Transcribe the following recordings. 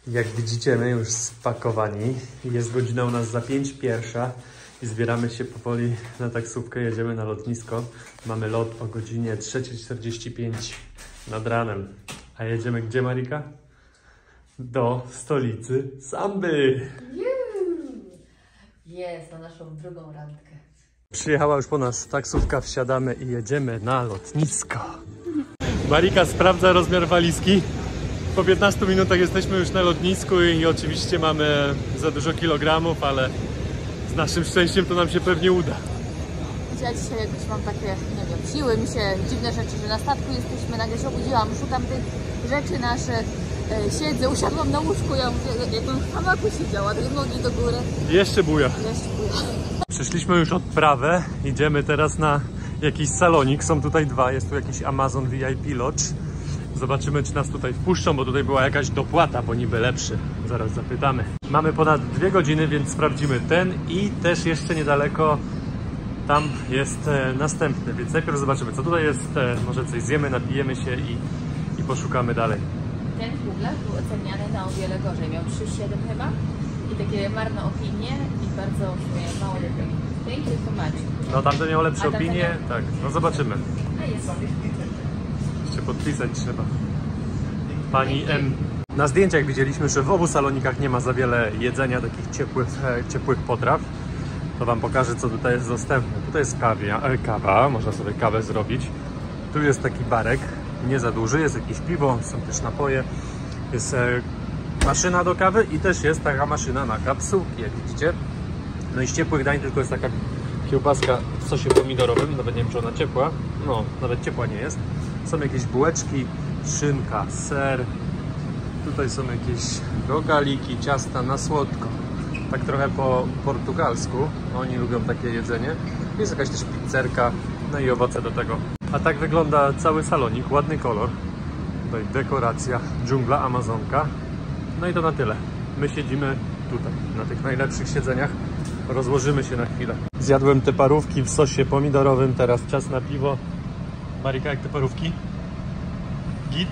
Jak widzicie, my już spakowani. Jest godzina u nas za 5:01 i zbieramy się powoli na taksówkę. Jedziemy na lotnisko. Mamy lot o godzinie 3:45 nad ranem. A jedziemy gdzie, Marika? Do stolicy Samby. Jest, na naszą drugą randkę. Przyjechała już po nas taksówka, wsiadamy i jedziemy na lotnisko. Marika sprawdza rozmiar walizki. Po 15 minutach jesteśmy już na lotnisku i oczywiście mamy za dużo kilogramów, ale z naszym szczęściem to nam się pewnie uda. Ja dzisiaj jakoś mam takie, nie wiem, siły mi się dziwne rzeczy, że na statku jesteśmy, nagle się obudziłam, szukam tych rzeczy naszych, siedzę, usiadłam na łóżku, ja mówię, jakbym w hamaku siedziała, dwie nogi do góry. Jeszcze buja. Jeszcze buja. Przeszliśmy już odprawę, idziemy teraz na jakiś salonik, są tutaj dwa, jest tu jakiś Amazon VIP Lodge. Zobaczymy, czy nas tutaj wpuszczą, bo tutaj była jakaś dopłata, bo niby lepszy. Zaraz zapytamy. Mamy ponad 2 godziny, więc sprawdzimy ten i też jeszcze niedaleko tam jest następny, więc najpierw zobaczymy, co tutaj jest. Może coś zjemy, napijemy się i poszukamy dalej. Ten w Google był oceniany na o wiele gorzej, miał 3,7 chyba i takie marne opinie i bardzo mało lepiej. Thank you so much. No tamten miał lepsze opinie, tak, no zobaczymy. A jest. Jeszcze podpisać trzeba. Pani M. Na zdjęciach widzieliśmy, że w obu salonikach nie ma za wiele jedzenia, takich ciepłych potraw. To wam pokażę, co tutaj jest dostępne. Tutaj jest kawa, można sobie kawę zrobić. Tu jest taki barek, nie za duży, jest jakieś piwo, są też napoje. Jest maszyna do kawy i też jest taka maszyna na kapsułki, jak widzicie. No i z ciepłych dań tylko jest taka kiełbaska w sosie pomidorowym, nawet nie wiem, czy ona ciepła. No, nawet ciepła nie jest. Są jakieś bułeczki, szynka, ser. Tutaj są jakieś rogaliki, ciasta na słodko. Tak trochę po portugalsku. Oni lubią takie jedzenie. Jest jakaś też pizzerka, no i owoce do tego. A tak wygląda cały salonik. Ładny kolor. Tutaj dekoracja, dżungla, amazonka. No i to na tyle. My siedzimy tutaj, na tych najlepszych siedzeniach. Rozłożymy się na chwilę. Zjadłem te parówki w sosie pomidorowym. Teraz czas na piwo. Marika, jak te parówki? Git?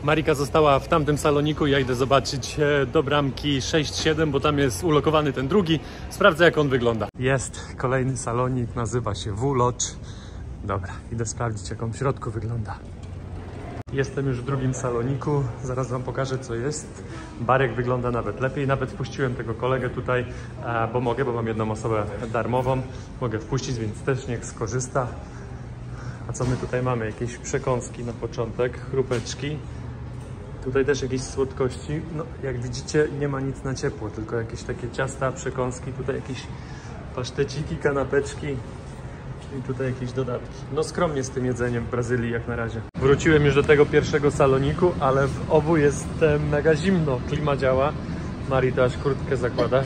Marika została w tamtym saloniku, ja idę zobaczyć do bramki 6-7, bo tam jest ulokowany ten drugi. Sprawdzę, jak on wygląda. Jest kolejny salonik, nazywa się W-Lodge. Dobra, idę sprawdzić, jak on w środku wygląda. Jestem już w drugim saloniku, zaraz wam pokażę, co jest. Barek wygląda nawet lepiej, nawet wpuściłem tego kolegę tutaj, bo mogę, bo mam jedną osobę darmową. Mogę wpuścić, więc też niech skorzysta. A co my tutaj mamy? Jakieś przekąski na początek, chrupeczki. Tutaj też jakieś słodkości. No, jak widzicie, nie ma nic na ciepło, tylko jakieś takie ciasta, przekąski. Tutaj jakieś paszteciki, kanapeczki i tutaj jakieś dodatki. No skromnie z tym jedzeniem w Brazylii jak na razie. Wróciłem już do tego pierwszego saloniku, ale w obu jest mega zimno. Klima działa. Mari to aż kurtkę zakłada.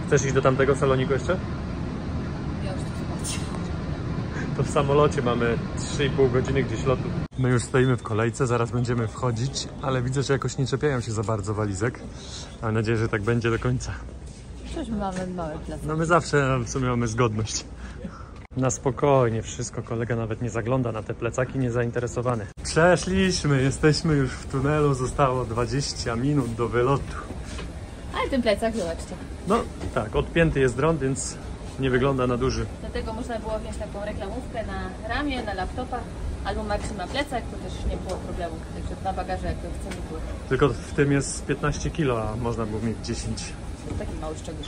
Chcesz iść do tamtego saloniku jeszcze? To w samolocie mamy 3,5 godziny gdzieś lotu. My już stoimy w kolejce, zaraz będziemy wchodzić, ale widzę, że jakoś nie czepiają się za bardzo walizek. Mam nadzieję, że tak będzie do końca. Przecież my mamy małe plecaki. No my zawsze w sumie mamy zgodność. Na spokojnie wszystko, kolega nawet nie zagląda na te plecaki, niezainteresowany. Przeszliśmy, jesteśmy już w tunelu, zostało 20 minut do wylotu. Ale ten plecak, zobaczcie. No tak, odpięty jest dron, więc nie wygląda na duży. Dlatego można było wziąć taką reklamówkę na ramię, na laptopa, albo Maxi ma plecak, to też nie było problemu. Także na bagaże jak chcemy było. Tylko w tym jest 15 kg, a można było mieć 10. To taki mały szczegół.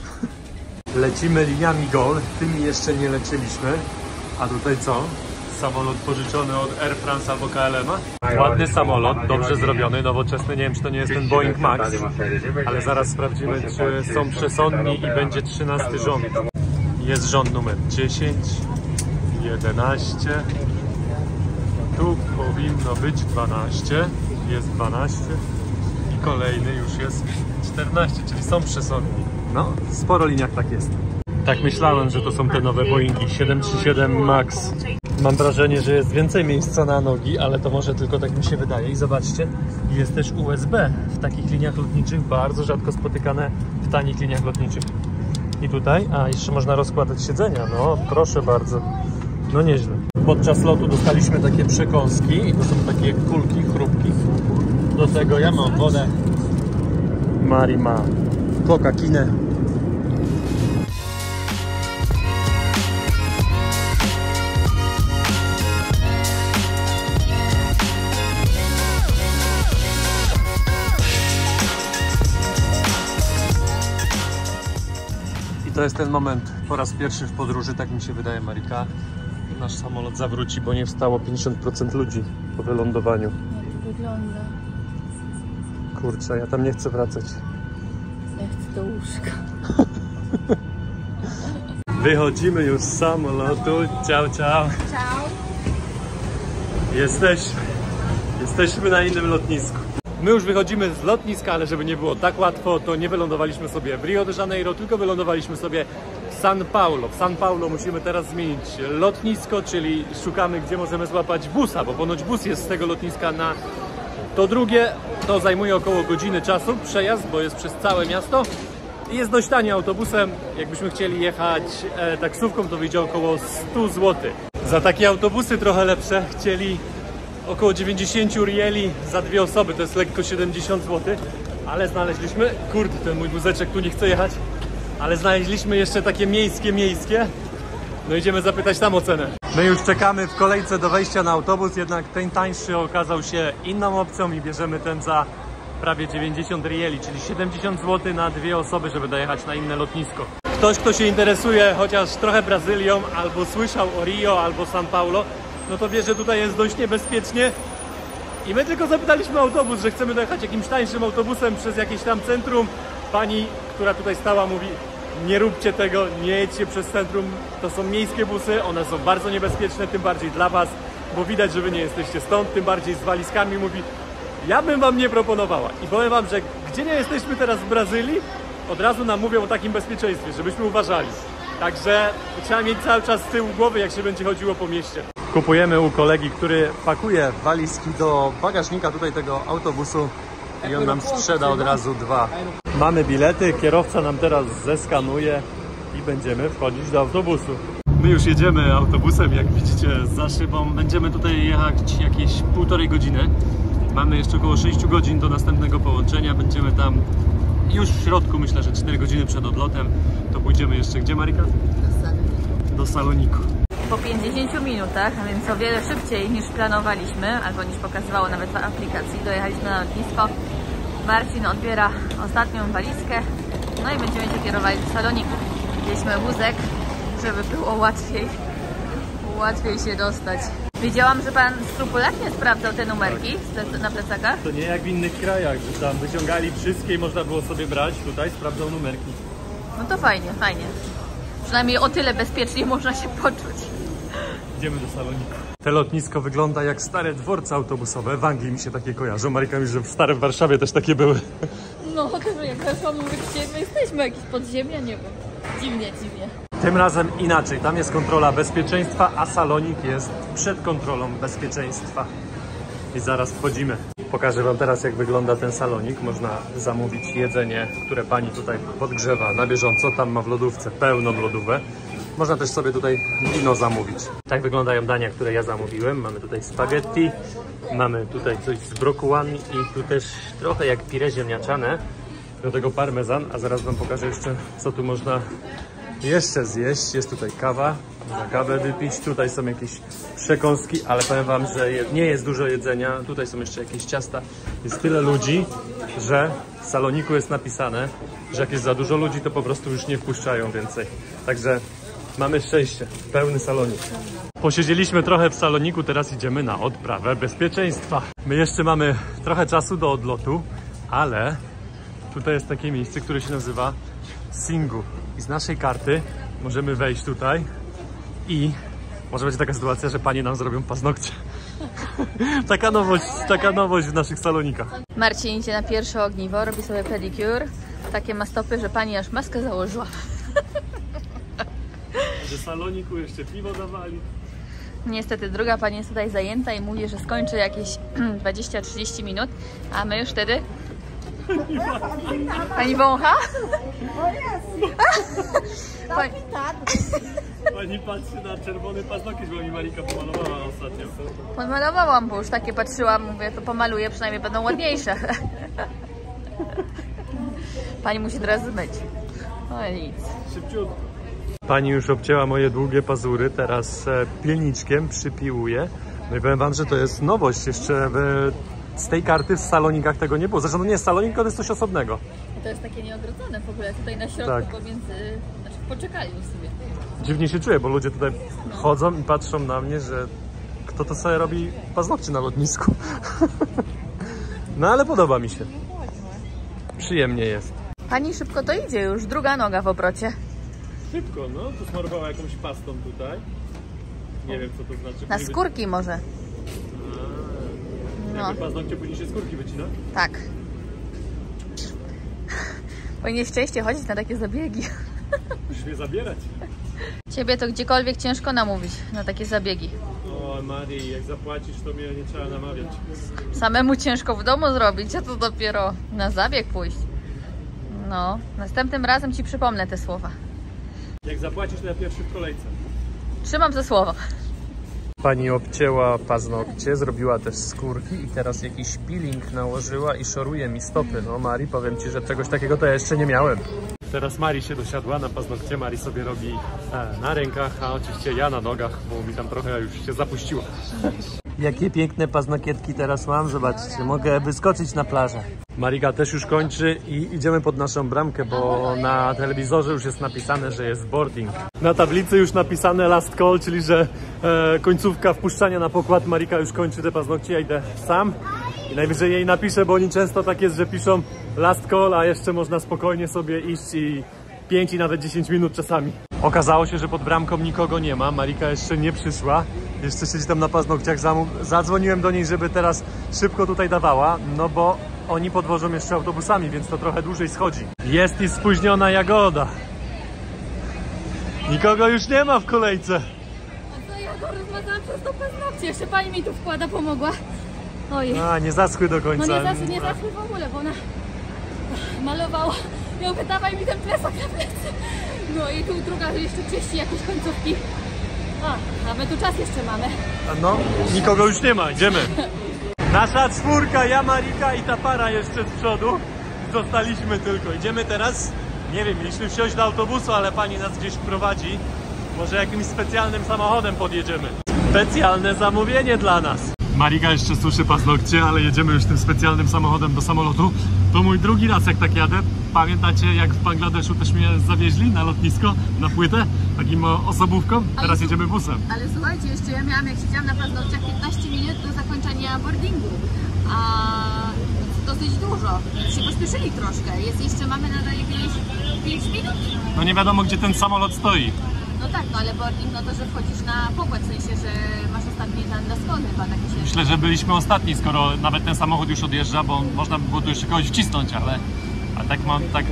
Lecimy liniami GOL, tymi jeszcze nie leciliśmy. A tutaj co? Samolot pożyczony od Air France albo KLM-a. Ładny samolot, dobrze zrobiony, nowoczesny. Nie wiem, czy to nie jest ten Boeing Max, ale zaraz sprawdzimy, czy są przesądni i będzie 13 rząd. Jest rząd numer 10, 11, tu powinno być 12, jest 12 i kolejny już jest 14, czyli są przesądni. No, sporo liniach tak jest. Tak myślałem, że to są te nowe Boeingi 737 MAX. Mam wrażenie, że jest więcej miejsca na nogi, ale to może tylko tak mi się wydaje. I zobaczcie, jest też USB w takich liniach lotniczych, bardzo rzadko spotykane w tanich liniach lotniczych. I tutaj, a jeszcze można rozkładać siedzenia, no proszę bardzo. No nieźle. Podczas lotu dostaliśmy takie przekąski i to są takie kulki, chrupki. Do tego ja mam wodę. Mari ma coca-kinę. I to jest ten moment po raz pierwszy w podróży, tak mi się wydaje, Marika. Nasz samolot zawróci, bo nie wstało 50% ludzi po wylądowaniu. Jak to wygląda? Kurczę, ja tam nie chcę wracać. Ja chcę do łóżka. Wychodzimy już z samolotu. Ciao, ciao. Ciao. Jesteśmy na innym lotnisku. My już wychodzimy z lotniska, ale żeby nie było tak łatwo, to nie wylądowaliśmy sobie w Rio de Janeiro, tylko wylądowaliśmy sobie w São Paulo. W São Paulo musimy teraz zmienić lotnisko, czyli szukamy, gdzie możemy złapać busa, bo ponoć bus jest z tego lotniska na to drugie. To zajmuje około godziny czasu przejazd, bo jest przez całe miasto i jest dość tanie autobusem. Jakbyśmy chcieli jechać taksówką, to wyjdzie około 100 zł. Za takie autobusy trochę lepsze chcieli około 90 rieli za 2 osoby, to jest lekko 70 zł, ale znaleźliśmy, kurde, ten mój wózeczek tu nie chce jechać, ale znaleźliśmy jeszcze takie miejskie, no idziemy zapytać tam o cenę. My już czekamy w kolejce do wejścia na autobus, jednak ten tańszy okazał się inną opcją i bierzemy ten za prawie 90 rieli, czyli 70 zł na 2 osoby, żeby dojechać na inne lotnisko. Ktoś, kto się interesuje chociaż trochę Brazylią, albo słyszał o Rio, albo São Paulo, no to wie, że tutaj jest dość niebezpiecznie. I my tylko zapytaliśmy autobus, że chcemy dojechać jakimś tańszym autobusem przez jakieś tam centrum. Pani, która tutaj stała, mówi: nie róbcie tego, nie jedźcie przez centrum. To są miejskie busy, one są bardzo niebezpieczne, tym bardziej dla was, bo widać, że wy nie jesteście stąd, tym bardziej z walizkami. Mówi: ja bym wam nie proponowała. I powiem wam, że gdzie nie jesteśmy teraz w Brazylii, od razu nam mówią o takim bezpieczeństwie, żebyśmy uważali. Także trzeba mieć cały czas z tyłu głowy, jak się będzie chodziło po mieście. Kupujemy u kolegi, który pakuje walizki do bagażnika tutaj tego autobusu i on nam sprzeda od razu 2. Mamy bilety, kierowca nam teraz zeskanuje i będziemy wchodzić do autobusu. My już jedziemy autobusem, jak widzicie, za szybą. Będziemy tutaj jechać jakieś 1,5 godziny. Mamy jeszcze około 6 godzin do następnego połączenia. Będziemy tam już w środku, myślę, że 4 godziny przed odlotem. To pójdziemy jeszcze gdzie, Marika? Do Saloniku. Po 50 minutach, a więc o wiele szybciej niż planowaliśmy, albo niż pokazywało nawet w aplikacji, dojechaliśmy na lotnisko. Marcin odbiera ostatnią walizkę, no i będziemy się kierowali do Saloniku. Wzięliśmy wózek, żeby było łatwiej się dostać. Widziałam, że pan skrupulatnie sprawdzał te numerki na plecakach. To nie jak w innych krajach, że tam wyciągali wszystkie i można było sobie brać. Tutaj sprawdzał numerki. No to fajnie, fajnie. Przynajmniej o tyle bezpiecznie można się poczuć. Idziemy do Saloniku. Te lotnisko wygląda jak stare dworce autobusowe. W Anglii mi się takie kojarzą. Marika mówi, że w starym Warszawie też takie były. No, to jak weszłam, mówię, gdzie my jesteśmy, jakieś podziemia, nie wiem. Dziwnie. Tym razem inaczej. Tam jest kontrola bezpieczeństwa, a Salonik jest przed kontrolą bezpieczeństwa. I zaraz wchodzimy. Pokażę wam teraz, jak wygląda ten salonik. Można zamówić jedzenie, które pani tutaj podgrzewa na bieżąco. Tam ma w lodówce pełną lodówkę. Można też sobie tutaj wino zamówić. Tak wyglądają dania, które ja zamówiłem. Mamy tutaj spaghetti, mamy tutaj coś z brokułami i tu też trochę jak pire ziemniaczane. Do tego parmezan, a zaraz wam pokażę jeszcze, co tu można jeszcze zjeść. Jest tutaj kawa, można kawę wypić. Tutaj są jakieś przekąski, ale powiem wam, że nie jest dużo jedzenia. Tutaj są jeszcze jakieś ciasta. Jest tyle ludzi, że w Saloniku jest napisane, że jak jest za dużo ludzi, to po prostu już nie wpuszczają więcej. Także mamy szczęście, pełny Salonik. Posiedzieliśmy trochę w Saloniku, teraz idziemy na odprawę bezpieczeństwa. My jeszcze mamy trochę czasu do odlotu, ale tutaj jest takie miejsce, które się nazywa Singu. I z naszej karty możemy wejść tutaj i może być taka sytuacja, że panie nam zrobią paznokcie. taka nowość w naszych Salonikach. Marcin idzie na pierwsze ogniwo, robi sobie pedicure. Takie ma stopy, że pani aż maskę założyła. W Saloniku jeszcze piwo dawali. Niestety druga pani jest tutaj zajęta i mówi, że skończy jakieś 20-30 minut, a my już wtedy... Pani wącha? Oh yes. Pani... Pani patrzy na czerwony paznokieć, bo mi Marika pomalowała ostatnio. Pomalowałam, bo już takie patrzyłam, mówię, to pomaluję, przynajmniej będą ładniejsze. Pani musi teraz zmyć. No nic. Szybciutko. Pani już obcięła moje długie pazury, teraz pilniczkiem przypiłuję. No i powiem wam, że to jest nowość, jeszcze z tej karty w salonikach tego nie było. Zresztą to nie jest salonik, to jest coś osobnego. To jest takie nieogrodzone w ogóle, tutaj na środku, tak. Pomiędzy, znaczy poczekali sobie. Dziwnie się czuję, bo ludzie tutaj chodzą i patrzą na mnie, że kto to sobie robi paznokcie na lotnisku. No ale podoba mi się. Przyjemnie jest. Pani szybko to idzie już, druga noga w obrocie. Szybko, no. Tu smarowała jakąś pastą tutaj. Nie wiem, co to znaczy. Na skórki może. No. Jakby paznokcie później się skórki wycina? Tak. Powinieneś częściej chodzić na takie zabiegi. Musisz mnie zabierać. Ciebie to gdziekolwiek ciężko namówić na takie zabiegi. O Marii, jak zapłacisz, to mnie nie trzeba namawiać. Samemu ciężko w domu zrobić, a to dopiero na zabieg pójść. No, następnym razem ci przypomnę te słowa. Jak zapłacisz, to ja pierwszy w kolejce. Trzymam ze słowa. Pani obcięła paznokcie, zrobiła też skórki i teraz jakiś peeling nałożyła i szoruje mi stopy. No Marii, powiem ci, że czegoś takiego to ja jeszcze nie miałem. Teraz Marii się dosiadła na paznokcie, Marii sobie robi na rękach, a oczywiście ja na nogach, bo mi tam trochę już się zapuściło. Jakie piękne paznokietki teraz mam, zobaczcie, mogę wyskoczyć na plażę. Marika też już kończy i idziemy pod naszą bramkę, bo na telewizorze już jest napisane, że jest boarding. Na tablicy już napisane last call, czyli że końcówka wpuszczania na pokład. Marika już kończy te paznokcie, ja idę sam i najwyżej jej napiszę, bo oni często tak jest, że piszą last call, a jeszcze można spokojnie sobie iść i 5 i nawet 10 minut czasami. Okazało się, że pod bramką nikogo nie ma, Marika jeszcze nie przyszła, jeszcze siedzi tam na paznokciach. Zadzwoniłem do niej, żeby teraz szybko tutaj dawała, no bo oni podwożą jeszcze autobusami, więc to trochę dłużej schodzi. Jest i spóźniona Jagoda. Nikogo już nie ma w kolejce. A co, ja go rozmazałam przez tą paznokcie, jeszcze pani mi tu wkłada, pomogła. Oj. A, nie zaschły do końca. No nie zaschły w ogóle, bo ona malowała. Ja mówię, dawaj mi ten plecak na plecy. No i tu druga jeszcze czyści jakieś końcówki. A my tu czas jeszcze mamy. No, nikogo już nie ma, idziemy. Nasza czwórka, ja, Marika i ta para jeszcze z przodu. Zostaliśmy tylko. Idziemy teraz, nie wiem, mieliśmy wsiąść do autobusu, ale pani nas gdzieś prowadzi. Może jakimś specjalnym samochodem podjedziemy. Specjalne zamówienie dla nas. Marika jeszcze suszy paznokcie, ale jedziemy już tym specjalnym samochodem do samolotu. To mój drugi raz, jak tak jadę. Pamiętacie, jak w Bangladeszu też mnie zawieźli na lotnisko, na płytę, takim osobówką? Teraz jedziemy busem. Ale słuchajcie, jeszcze ja miałam, jak siedziałam na paznokciach, 15 minut do zakończenia boardingu. A dosyć dużo. Się pospieszyli troszkę. Mamy nadal jakieś 5 minut. No nie wiadomo, gdzie ten samolot stoi. No tak, no ale boarding, no to, że wchodzisz na pokład, w sensie, że masz ostatni na schody chyba, tak się... Myślę, że byliśmy ostatni, skoro nawet ten samochód już odjeżdża, bo można by było tu jeszcze kogoś wcisnąć, ale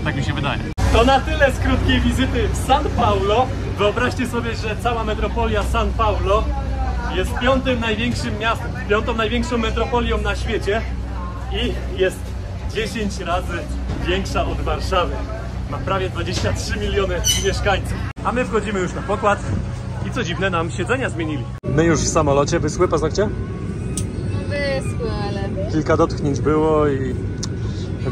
tak mi się wydaje. To na tyle z krótkiej wizyty w São Paulo. Wyobraźcie sobie, że cała metropolia São Paulo jest piątym największym miastem, piątą największą metropolią na świecie i jest 10 razy większa od Warszawy. Ma prawie 23 miliony mieszkańców. A my wchodzimy już na pokład i co dziwne, nam siedzenia zmienili. My już w samolocie. Wyschły paznokcie? Wyschły, ale... Kilka dotknięć było i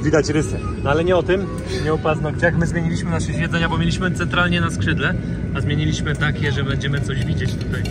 widać rysy. No ale nie o tym, nie o paznokciach. My zmieniliśmy nasze siedzenia, bo mieliśmy centralnie na skrzydle, a zmieniliśmy takie, że będziemy coś widzieć tutaj.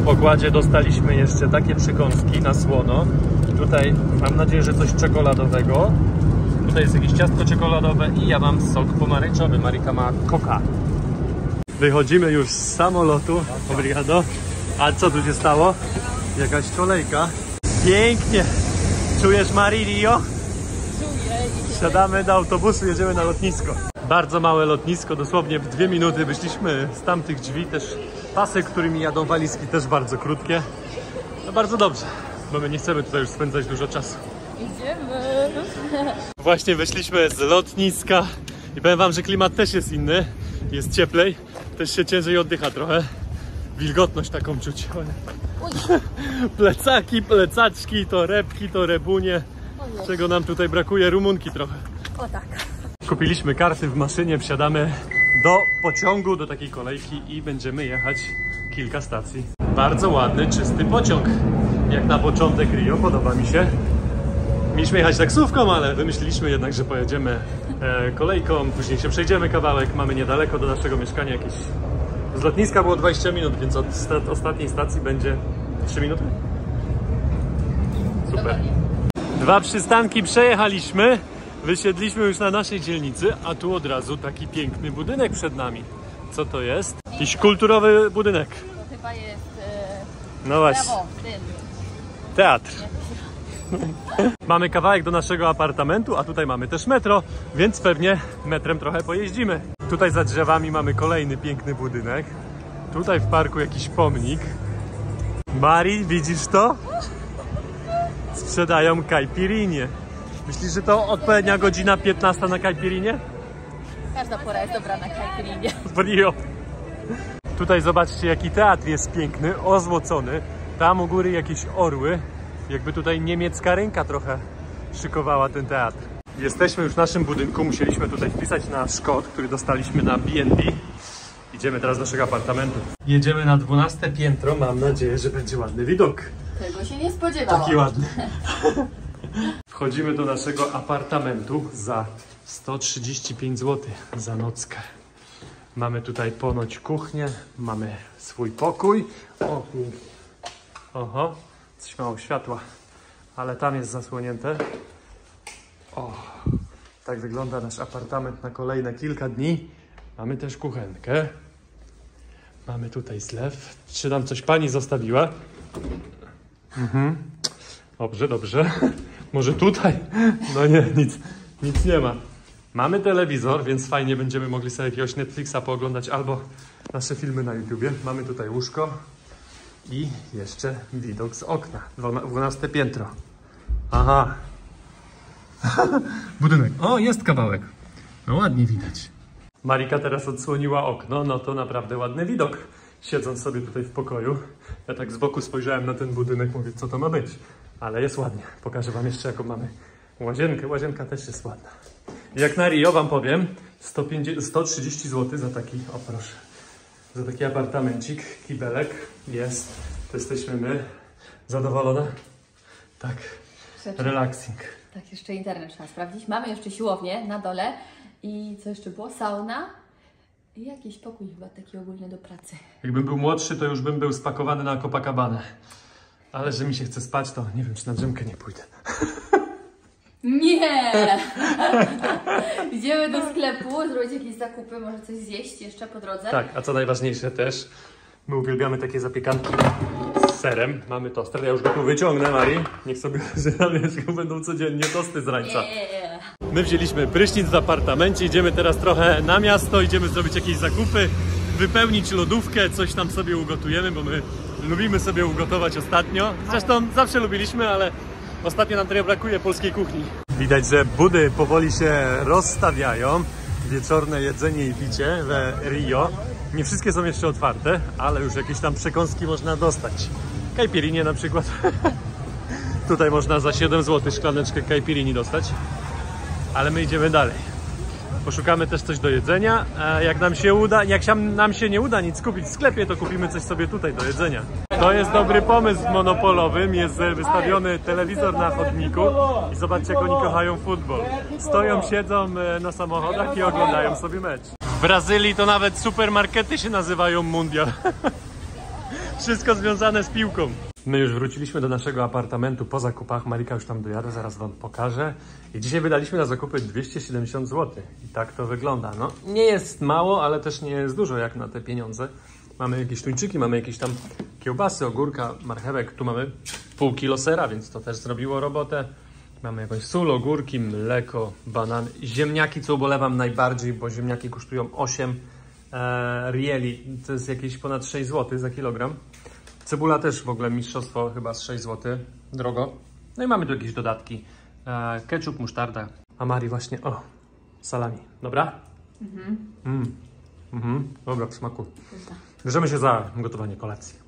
pokładzie dostaliśmy jeszcze takie przekąski na słono. Tutaj mam nadzieję, że coś czekoladowego. Tutaj jest jakieś ciastko czekoladowe i ja mam sok pomarańczowy. Marika ma coca. Wychodzimy już z samolotu. Obrigado. A co tu się stało? Jakaś kolejka. Pięknie. Czujesz, Mari, Rio? Czuję. Siadamy do autobusu, jedziemy na lotnisko. Bardzo małe lotnisko, dosłownie w 2 minuty wyszliśmy z tamtych drzwi. Też pasy, którymi jadą walizki, też bardzo krótkie. No bardzo dobrze, bo my nie chcemy tutaj już spędzać dużo czasu. Idziemy. Właśnie wyszliśmy z lotniska i powiem wam, że klimat też jest inny. Jest cieplej, też się ciężej oddycha trochę. Wilgotność taką czuć. Plecaki, plecaczki, torebki, torebunie. Czego nam tutaj brakuje? Rumunki trochę. O tak. Kupiliśmy karty w maszynie, wsiadamy do pociągu, do takiej kolejki i będziemy jechać kilka stacji. Bardzo ładny, czysty pociąg. Jak na początek Rio, podoba mi się. Mieliśmy jechać taksówką, ale wymyśliliśmy jednak, że pojedziemy kolejką, później się przejdziemy kawałek. Mamy niedaleko do naszego mieszkania jakieś... Z lotniska było 20 minut, więc od ostatniej stacji będzie 3 minuty. Super. 2 przystanki przejechaliśmy. Wysiedliśmy już na naszej dzielnicy, a tu od razu taki piękny budynek przed nami. Co to jest? Jakiś kulturowy budynek. To chyba jest... No właśnie. Brawo, tym. Teatr. Mamy kawałek do naszego apartamentu, a tutaj mamy też metro, więc pewnie metrem trochę pojeździmy. Tutaj za drzewami mamy kolejny piękny budynek. Tutaj w parku jakiś pomnik. Mari, widzisz to? Sprzedają caipirinę. Myślisz, że to odpowiednia godzina 15 na caipirinę? Każda pora jest dobra na caipirinę. Rio. Tutaj zobaczcie, jaki teatr jest piękny, ozłocony. Tam u góry jakieś orły. Jakby tutaj niemiecka ręka trochę szykowała ten teatr. Jesteśmy już w naszym budynku. Musieliśmy tutaj wpisać nasz kod, który dostaliśmy na B&B. Idziemy teraz do naszego apartamentu. Jedziemy na 12 piętro. Mam nadzieję, że będzie ładny widok. Tego się nie spodziewałam. Taki ładny. Wchodzimy do naszego apartamentu za 135 zł za nockę. Mamy tutaj ponoć kuchnię, mamy swój pokój. O, oho, coś mało światła, ale tam jest zasłonięte. O, tak wygląda nasz apartament na kolejne kilka dni. Mamy też kuchenkę. Mamy tutaj zlew. Czy nam coś pani zostawiła? Dobrze, dobrze. Może tutaj? No nie, nic nie ma. Mamy telewizor, więc fajnie będziemy mogli sobie jakiegoś Netflixa pooglądać albo nasze filmy na YouTubie. Mamy tutaj łóżko i jeszcze widok z okna. 12 piętro. Aha. Budynek. O, jest kawałek. No ładnie widać. Marika teraz odsłoniła okno, no to naprawdę ładny widok. Siedząc sobie tutaj w pokoju. Ja tak z boku spojrzałem na ten budynek, mówię, co to ma być. Ale jest ładnie. Pokażę wam jeszcze, jaką mamy łazienkę. Łazienka też jest ładna. Jak na Rio wam powiem, 130 zł za taki, o proszę, za taki apartamencik, kibelek jest. To jesteśmy my. Zadowolona? Tak. Relaxing. Tak, jeszcze internet trzeba sprawdzić. Mamy jeszcze siłownię na dole i co jeszcze było? Sauna i jakiś pokój chyba taki ogólny do pracy. Jakbym był młodszy, to już bym był spakowany na Copacabanę. Ale że mi się chce spać, to nie wiem, czy na drzemkę nie pójdę. Nie! Idziemy do sklepu, zrobić jakieś zakupy, może coś zjeść jeszcze po drodze. Tak, a co najważniejsze też, my uwielbiamy takie zapiekanki z serem. Mamy toster, ja już go tu wyciągnę, Marii. Niech sobie będą codziennie tosty z rańca. My wzięliśmy prysznic w apartamencie, idziemy teraz trochę na miasto, idziemy zrobić jakieś zakupy, wypełnić lodówkę, coś tam sobie ugotujemy, bo my lubimy sobie ugotować ostatnio. Zresztą zawsze lubiliśmy, ale ostatnio nam trochę brakuje polskiej kuchni. Widać, że budy powoli się rozstawiają. Wieczorne jedzenie i picie w Rio. Nie wszystkie są jeszcze otwarte, ale już jakieś tam przekąski można dostać. Caipirinę na przykład. Tutaj można za 7 zł szklaneczkę caipirini dostać. Ale my idziemy dalej. Poszukamy też coś do jedzenia. Jak nam się nie uda nic kupić w sklepie, to kupimy coś sobie tutaj do jedzenia. To jest dobry pomysł w Monopolowym. Jest wystawiony telewizor na chodniku i zobaczcie, jak oni kochają futbol. Stoją, siedzą na samochodach i oglądają sobie mecz. W Brazylii to nawet supermarkety się nazywają Mundial. Wszystko związane z piłką. My już wróciliśmy do naszego apartamentu po zakupach. Marika już tam dojada, zaraz wam pokażę. I dzisiaj wydaliśmy na zakupy 270 zł. I tak to wygląda. No, nie jest mało, ale też nie jest dużo jak na te pieniądze. Mamy jakieś tuńczyki, mamy jakieś tam kiełbasy, ogórka, marchewek. Tu mamy pół kilo sera, więc to też zrobiło robotę. Mamy jakąś sól, ogórki, mleko, banan, ziemniaki, co ubolewam najbardziej, bo ziemniaki kosztują 8 rieli. To jest jakieś ponad 6 zł za kilogram. Cebula też w ogóle mistrzostwo, chyba z 6 zł. Drogo. No i mamy tu jakieś dodatki. Ketchup, musztarda. A Mari właśnie, o, salami. Dobra? Dobra, w smaku. Bierzemy się za gotowanie kolacji.